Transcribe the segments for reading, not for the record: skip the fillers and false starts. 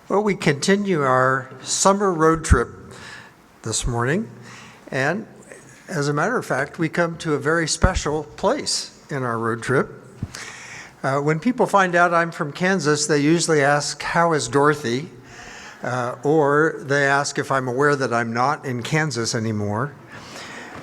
Well, we continue our summer road trip this morning, and as a matter of fact, we come to a very special place in our road trip. When people find out I'm from Kansas, they usually ask, "How is Dorothy?" Or they ask if I'm aware that I'm not in Kansas anymore.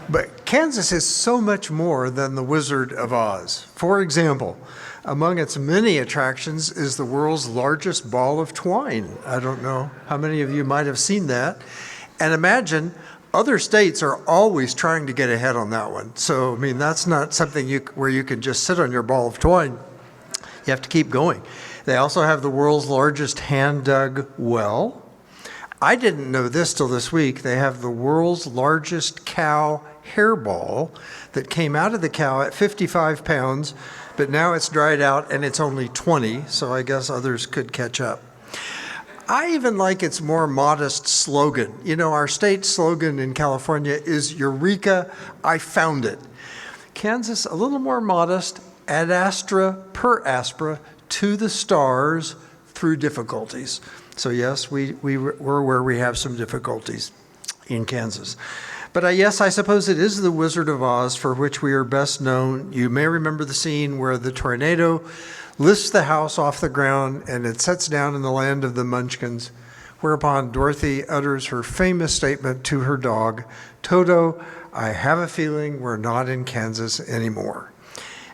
But Kansas is so much more than the Wizard of Oz. For example, among its many attractions is the world's largest ball of twine. I don't know how many of you might have seen that. And imagine other states are always trying to get ahead on that one. So, I mean, that's not something where you can just sit on your ball of twine. You have to keep going. They also have the world's largest hand-dug well. I didn't know this till this week. They have the world's largest cow hairball that came out of the cow at 55 pounds, but now it's dried out and it's only 20, so I guess others could catch up. I even like its more modest slogan. You know, our state slogan in California is Eureka, I found it. Kansas, a little more modest, ad astra per aspera, to the stars through difficulties. So yes, we're where we have some difficulties in Kansas. But yes, I suppose it is the Wizard of Oz for which we are best known. You may remember the scene where the tornado lifts the house off the ground and it sets down in the land of the Munchkins, whereupon Dorothy utters her famous statement to her dog, "Toto, I have a feeling we're not in Kansas anymore."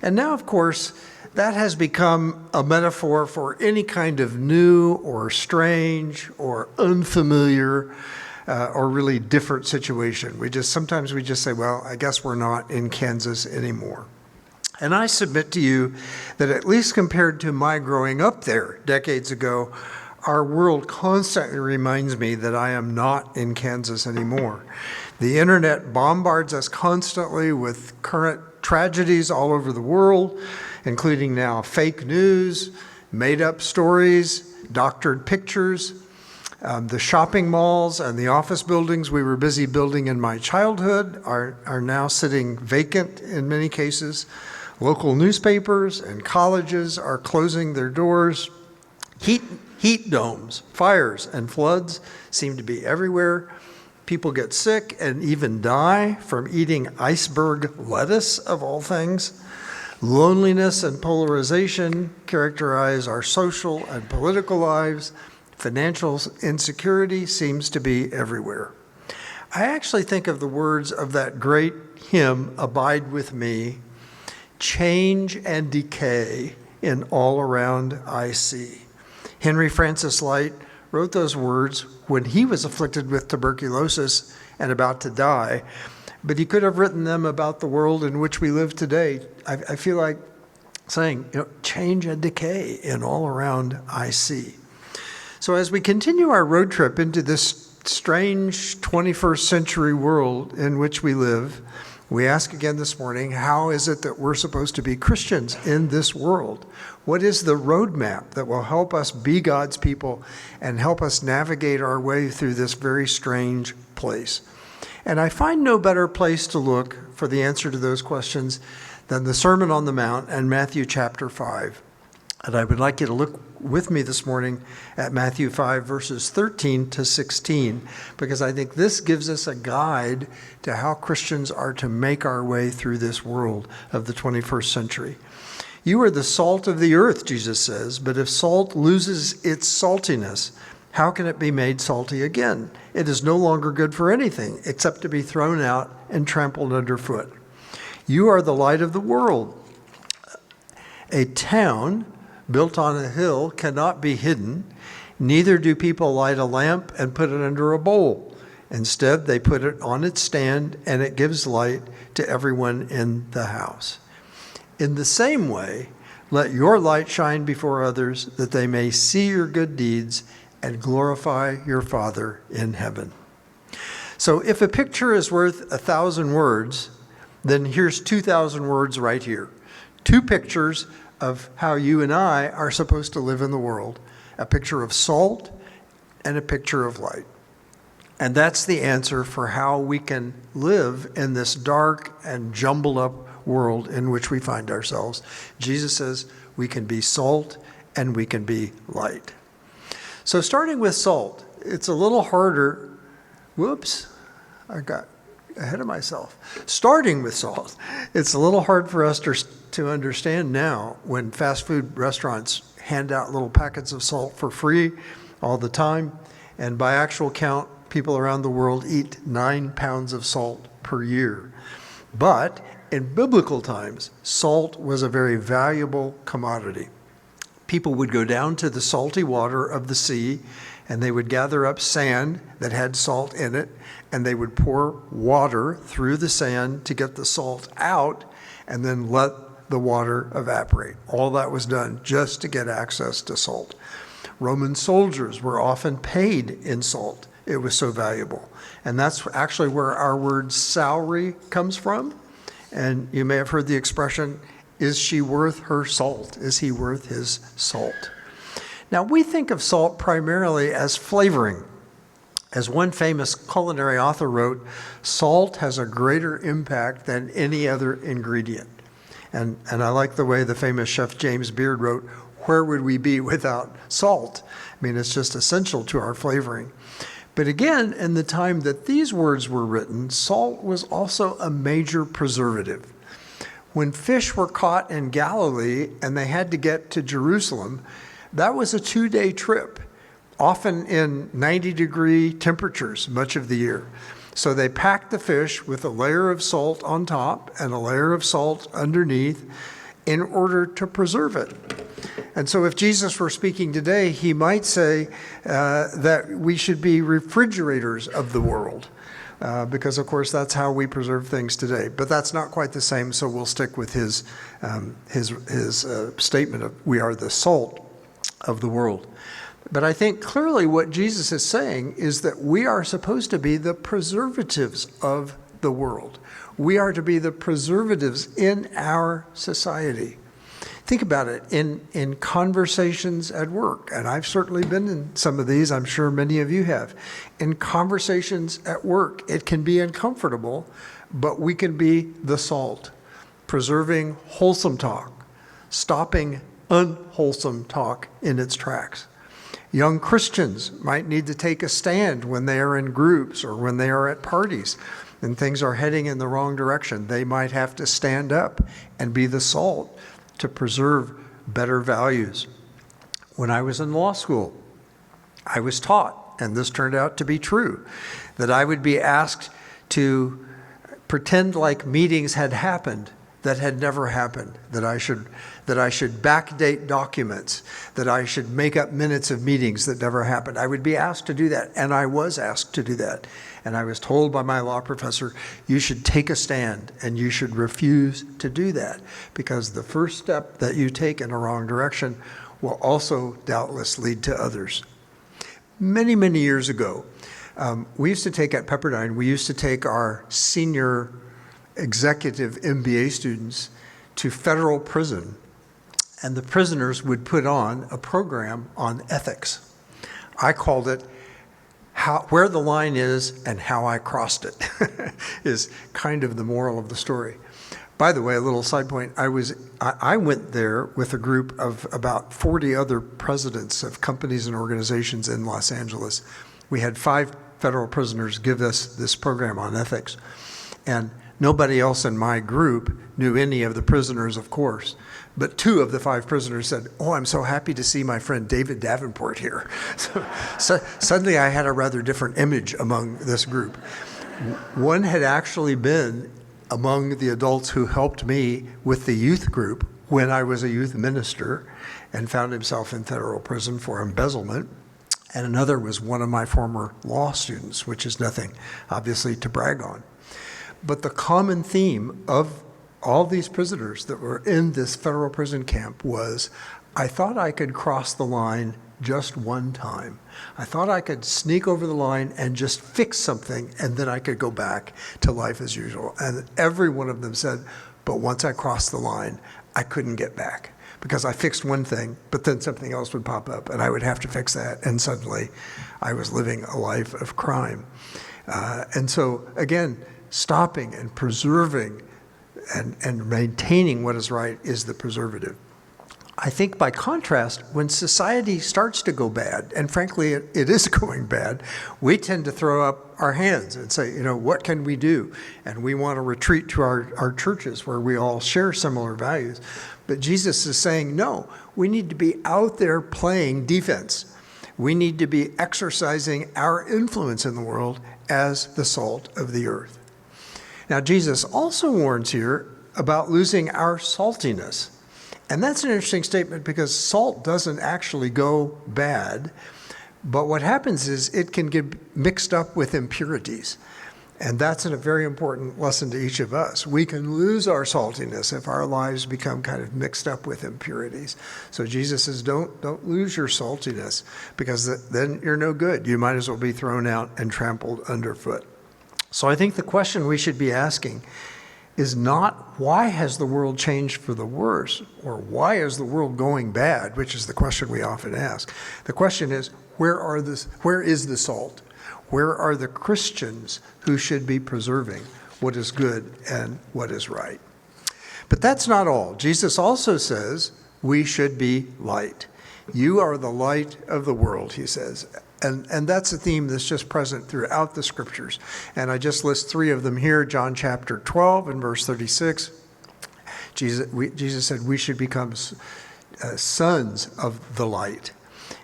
And now, of course, that has become a metaphor for any kind of new or strange or unfamiliar or really different situation. Sometimes we just say, well, I guess we're not in Kansas anymore. And I submit to you that at least compared to my growing up there decades ago, our world constantly reminds me that I am not in Kansas anymore. The internet bombards us constantly with current tragedies all over the world, including now fake news, made-up stories, doctored pictures. The shopping malls and the office buildings we were busy building in my childhood are now sitting vacant in many cases. Local newspapers and colleges are closing their doors. Heat domes, fires, and floods seem to be everywhere. People get sick and even die from eating iceberg lettuce, of all things. Loneliness and polarization characterize our social and political lives. Financial insecurity seems to be everywhere. I actually think of the words of that great hymn, "Abide with Me," change and decay in all around I see. Henry Francis Lyte wrote those words when he was afflicted with tuberculosis and about to die, but he could have written them about the world in which we live today. I feel like saying, change and decay in all around I see. So as we continue our road trip into this strange 21st century world in which we live, we ask again this morning, how is it that we're supposed to be Christians in this world? What is the roadmap that will help us be God's people and help us navigate our way through this very strange place? And I find no better place to look for the answer to those questions than the Sermon on the Mount and Matthew chapter 5. And I would like you to look with me this morning at Matthew 5, verses 13 to 16, because I think this gives us a guide to how Christians are to make our way through this world of the 21st century. You are the salt of the earth, Jesus says, but if salt loses its saltiness, how can it be made salty again? It is no longer good for anything except to be thrown out and trampled underfoot. You are the light of the world. A town built on a hill cannot be hidden, neither do people light a lamp and put it under a bowl. Instead, they put it on its stand, and it gives light to everyone in the house. In the same way, let your light shine before others, that they may see your good deeds and glorify your Father in heaven. So if a picture is worth 1,000 words, then here's 2,000 words right here. Two pictures of how you and I are supposed to live in the world. A picture of salt and a picture of light. And that's the answer for how we can live in this dark and jumbled up world in which we find ourselves. Jesus says we can be salt and we can be light. So starting with salt, it's a little harder. Whoops, I got ahead of myself. Starting with salt, it's a little hard for us to understand now when fast food restaurants hand out little packets of salt for free all the time. And by actual count, people around the world eat 9 pounds of salt per year. But in biblical times, salt was a very valuable commodity. People would go down to the salty water of the sea, and they would gather up sand that had salt in it, and they would pour water through the sand to get the salt out, and then let the water evaporate. All that was done just to get access to salt. Roman soldiers were often paid in salt. It was so valuable. And that's actually where our word salary comes from. And you may have heard the expression, is she worth her salt? Is he worth his salt? Now, we think of salt primarily as flavoring. As one famous culinary author wrote, salt has a greater impact than any other ingredient. And I like the way the famous chef James Beard wrote, where would we be without salt? I mean, it's just essential to our flavoring. But again, in the time that these words were written, salt was also a major preservative. When fish were caught in Galilee and they had to get to Jerusalem, that was a 2-day trip, often in 90-degree temperatures much of the year. So they packed the fish with a layer of salt on top and a layer of salt underneath in order to preserve it. And so if Jesus were speaking today, he might say that we should be refrigerators of the world, because of course that's how we preserve things today. But that's not quite the same, so we'll stick with his statement of we are the salt of the world. But I think clearly what Jesus is saying is that we are supposed to be the preservatives of the world. We are to be the preservatives in our society. Think about it, in conversations at work, and I've certainly been in some of these, I'm sure many of you have. In conversations at work, it can be uncomfortable, but we can be the salt, preserving wholesome talk, stopping unwholesome talk in its tracks. Young Christians might need to take a stand when they are in groups or when they are at parties and things are heading in the wrong direction. They might have to stand up and be the salt to preserve better values. When I was in law school, I was taught, and this turned out to be true, that I would be asked to pretend like meetings had happened that had never happened, that I should backdate documents, that I should make up minutes of meetings that never happened. I would be asked to do that, and I was asked to do that. And I was told by my law professor, you should take a stand and you should refuse to do that, because the first step that you take in a wrong direction will also doubtless lead to others. Many, many years ago, we used to take at Pepperdine, we used to take our senior executive MBA students to federal prison, and the prisoners would put on a program on ethics. I called it Where the Line Is and How I Crossed It is kind of the moral of the story. By the way, a little side point, I went there with a group of about 40 other presidents of companies and organizations in Los Angeles. We had 5 federal prisoners give us this program on ethics. And nobody else in my group knew any of the prisoners, of course. But 2 of the 5 prisoners said, oh, I'm so happy to see my friend David Davenport here. So suddenly I had a rather different image among this group. One had actually been among the adults who helped me with the youth group when I was a youth minister and found himself in federal prison for embezzlement. And another was one of my former law students, which is nothing, obviously, to brag on. But the common theme of all these prisoners that were in this federal prison camp was, I thought I could cross the line just one time. I thought I could sneak over the line and just fix something, and then I could go back to life as usual. And every one of them said, but once I crossed the line, I couldn't get back, because I fixed one thing, but then something else would pop up, and I would have to fix that, and suddenly I was living a life of crime. And so, again, stopping and preserving and maintaining what is right is the preservative. I think by contrast, when society starts to go bad, and frankly, it is going bad, we tend to throw up our hands and say, what can we do? And we want to retreat to our churches where we all share similar values. But Jesus is saying, no, we need to be out there playing defense. We need to be exercising our influence in the world as the salt of the earth. Now, Jesus also warns here about losing our saltiness. And that's an interesting statement because salt doesn't actually go bad, but what happens is it can get mixed up with impurities. And that's a very important lesson to each of us. We can lose our saltiness if our lives become kind of mixed up with impurities. So Jesus says, don't lose your saltiness, because then you're no good. You might as well be thrown out and trampled underfoot. So I think the question we should be asking is not why has the world changed for the worse, or why is the world going bad, which is the question we often ask. The question is, where is the salt? Where are the Christians who should be preserving what is good and what is right? But that's not all. Jesus also says we should be light. You are the light of the world, he says. And that's a theme that's just present throughout the scriptures. And I just list three of them here. John chapter 12 and verse 36. Jesus said we should become sons of the light.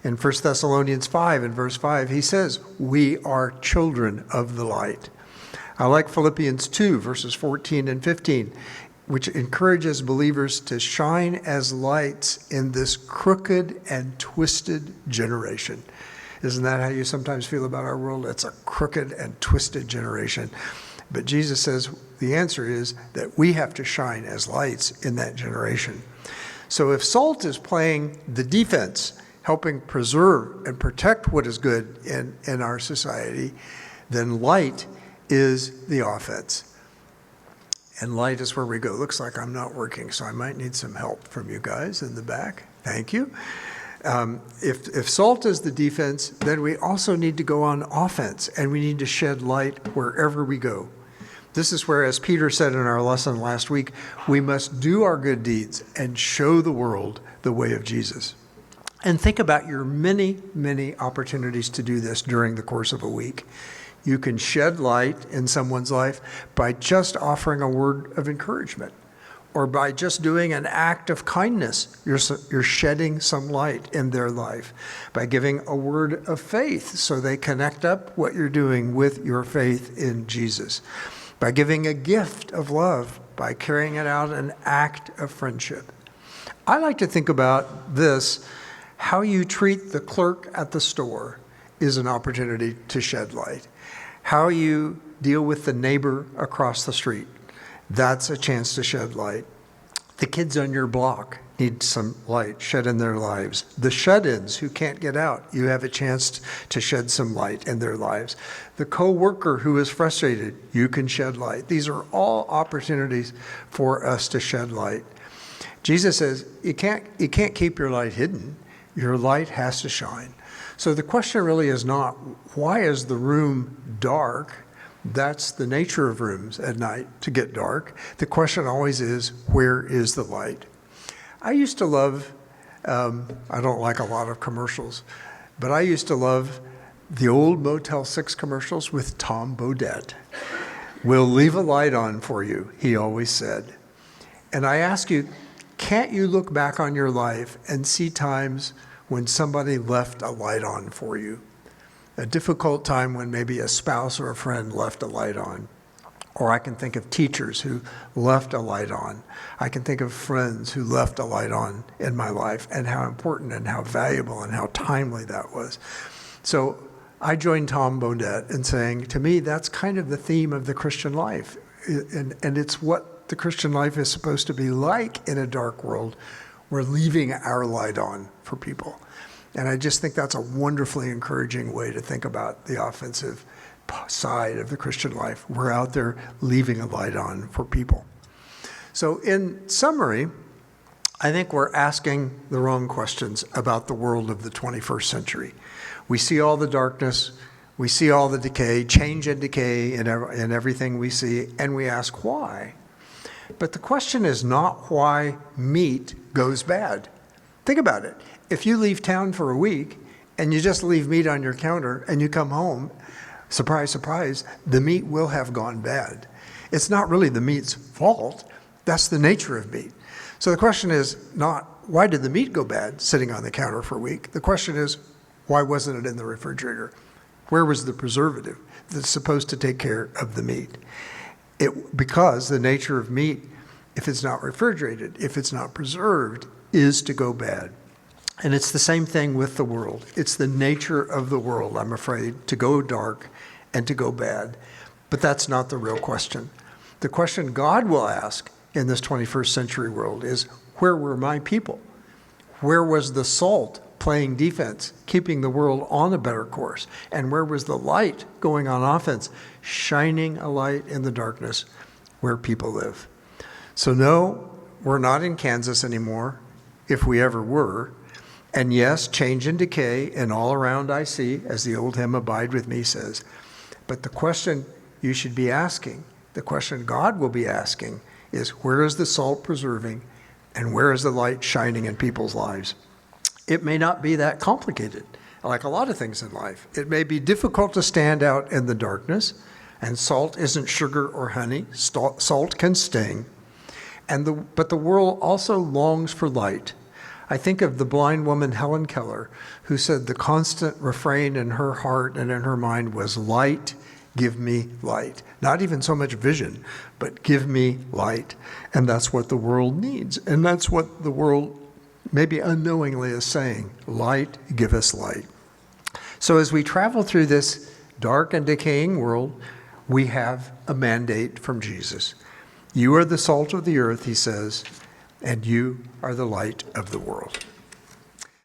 In 1 Thessalonians 5 and verse 5, he says, we are children of the light. I like Philippians 2, verses 14 and 15, which encourages believers to shine as lights in this crooked and twisted generation. Isn't that how you sometimes feel about our world? It's a crooked and twisted generation. But Jesus says the answer is that we have to shine as lights in that generation. So if salt is playing the defense, helping preserve and protect what is good in our society, then light is the offense. And light is where we go. Looks like I'm not working, so I might need some help from you guys in the back. Thank you. If salt is the defense, then we also need to go on offense, and we need to shed light wherever we go. This is where, as Peter said in our lesson last week, we must do our good deeds and show the world the way of Jesus. And think about your many, many opportunities to do this during the course of a week. You can shed light in someone's life by just offering a word of encouragement, or by just doing an act of kindness. You're shedding some light in their life. By giving a word of faith so they connect up what you're doing with your faith in Jesus. By giving a gift of love, by carrying it out an act of friendship. I like to think about this: how you treat the clerk at the store is an opportunity to shed light. How you deal with the neighbor across the street, that's a chance to shed light. The kids on your block need some light shed in their lives. The shut-ins who can't get out, you have a chance to shed some light in their lives. The co-worker who is frustrated, you can shed light. These are all opportunities for us to shed light. Jesus says you can't keep your light hidden. Your light has to shine. So the question really is not, why is the room dark? That's the nature of rooms at night, to get dark. The question always is, where is the light? I used to love, I don't like a lot of commercials, but I used to love the old Motel 6 commercials with Tom Bodett. We'll leave a light on for you, he always said. And I ask you, can't you look back on your life and see times when somebody left a light on for you? A difficult time when maybe a spouse or a friend left a light on. Or I can think of teachers who left a light on. I can think of friends who left a light on in my life, and how important and how valuable and how timely that was. So I joined Tom Bodett in saying, to me, that's kind of the theme of the Christian life. And it's what the Christian life is supposed to be like in a dark world. We're leaving our light on for people. And I just think that's a wonderfully encouraging way to think about the offensive side of the Christian life. We're out there leaving a light on for people. So in summary, I think we're asking the wrong questions about the world of the 21st century. We see all the darkness, we see all the decay, change and decay in everything we see, and we ask why. But the question is not why meat goes bad. Think about it. If you leave town for a week and you just leave meat on your counter and you come home, surprise, surprise, the meat will have gone bad. It's not really the meat's fault. That's the nature of meat. So the question is not, why did the meat go bad sitting on the counter for a week? The question is, why wasn't it in the refrigerator? Where was the preservative that's supposed to take care of the meat? Because the nature of meat, if it's not refrigerated, if it's not preserved, is to go bad. And it's the same thing with the world. It's the nature of the world, I'm afraid, to go dark and to go bad. But that's not the real question. The question God will ask in this 21st century world is, where were my people? Where was the salt playing defense, keeping the world on a better course? And where was the light going on offense, shining a light in the darkness where people live? So no, we're not in Kansas anymore, if we ever were. And yes, change and decay, and all around I see, as the old hymn Abide With Me says. But the question you should be asking, the question God will be asking, is where is the salt preserving and where is the light shining in people's lives? It may not be that complicated, like a lot of things in life. It may be difficult to stand out in the darkness, and salt isn't sugar or honey. Salt can sting. But the world also longs for light. I think of the blind woman Helen Keller, who said the constant refrain in her heart and in her mind was, light, give me light. Not even so much vision, but give me light. And that's what the world needs. And that's what the world maybe unknowingly is saying, light, give us light. So as we travel through this dark and decaying world, we have a mandate from Jesus. You are the salt of the earth, he says, and you are the light of the world.